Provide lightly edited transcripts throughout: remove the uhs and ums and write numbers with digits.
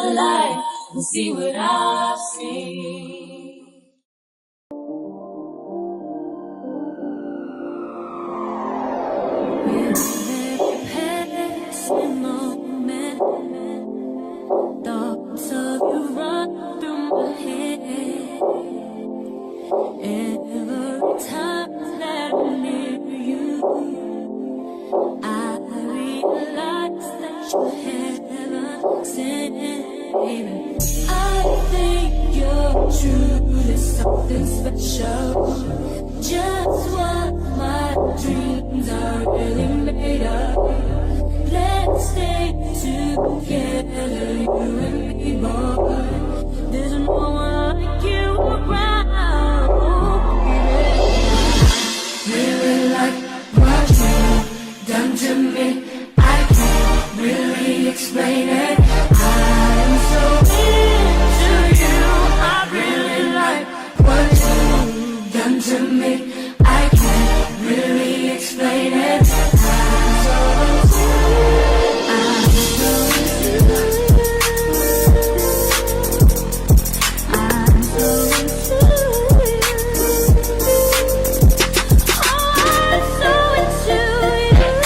a light and see what I've seen. With every passing moment, thoughts of you run through my head. Every time that I'm near you, I realize that you're heaven sent, baby. I think you're truly something special, just what my dreams are really made of. Let's stay together, you and me, boy. There's no one like you around, baby. Really like what you've done to me. I can't really explain it. I'm so into you. I really like what you've done to me. I can't really explain it. I'm so into you. I'm so into you. I'm so into you. Oh, I'm so into you.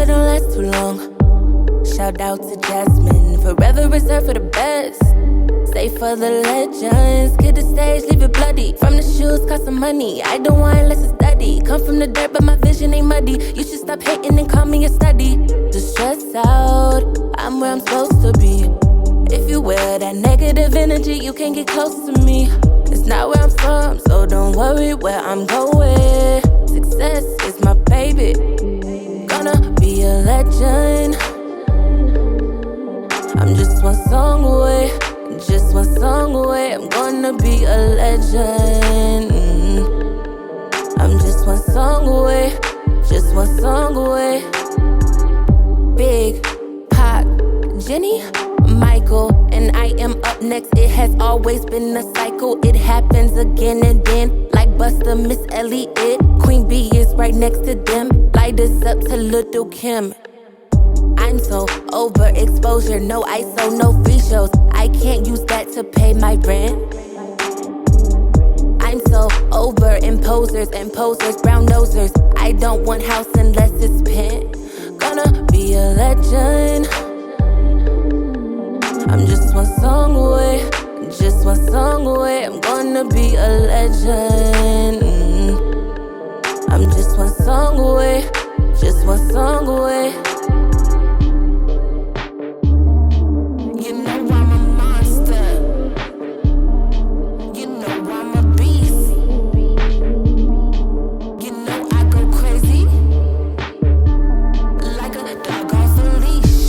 it don't last too long. Shout out to Jasmine, forever reserved for the best. Stay for the legends, get the stage, leave it bloody. From the shoes, cost some money, I don't want unless it's study. Come from the dirt, but my vision ain't muddy. You should stop hating and call me a study. Just stress out, I'm where I'm supposed to be. If you wear that negative energy, you can't get close to me. It's not where I'm from, so don't worry where I'm going. Success is my baby, gonna be a legend. I'm just one song away, just one song away. I'm gonna be a legend. I'm just one song away, just one song away. Big Pop, Jenny, Michael, and I am up next. It has always been a cycle. It happens again and then, like Buster, Miss Elliot. Queen B is right next to them. Light us up to Little Kim. I'm so overexposure, no ISO, no free shows. I can't use that to pay my rent. I'm so over imposers and posers, brown nosers. I don't want house unless it's pent. Gonna be a legend. I'm just one song away, just one song away. I'm gonna be a legend. I'm just one song away, just one song away. You know I'm a monster. You know I'm a beast. You know I go crazy like a dog off a leash.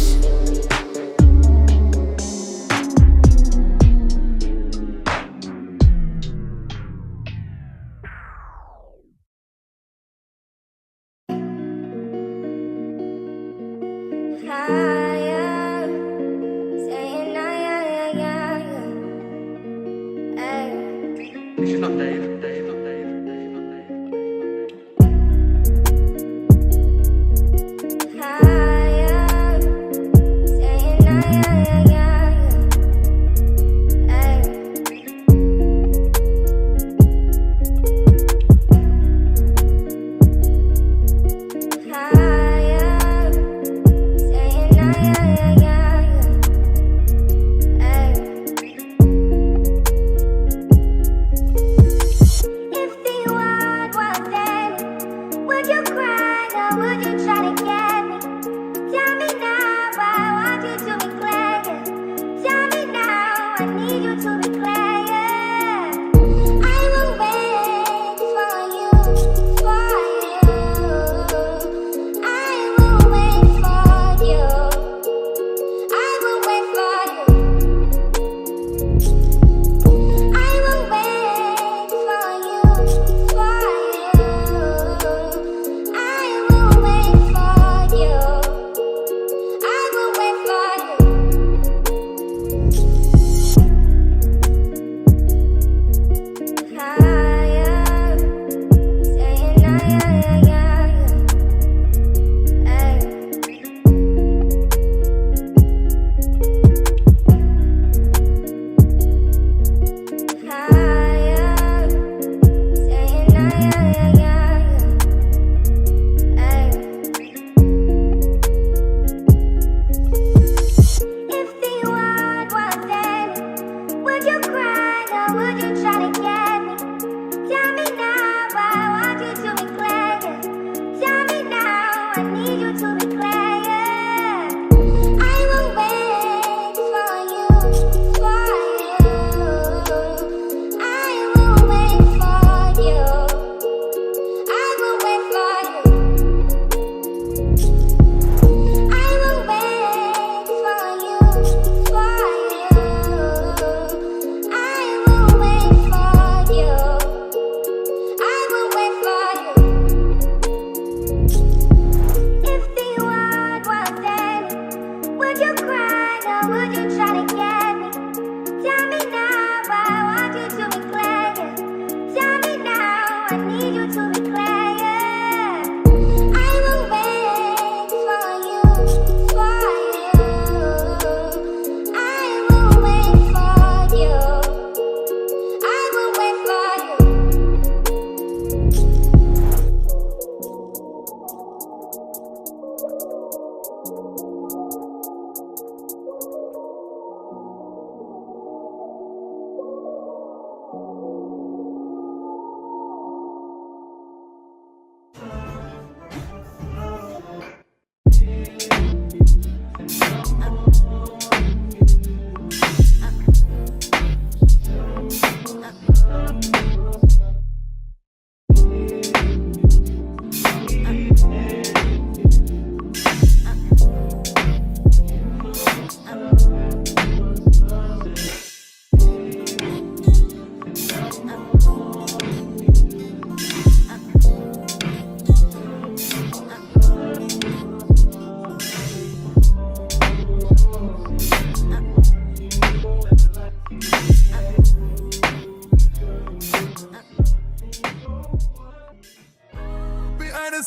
She's not Dave, not Dave, not Dave, not Dave, not Dave.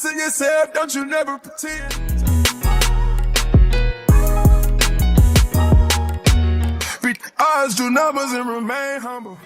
to yourself, don't you never pretend. Beat the odds, do numbers, and remain humble.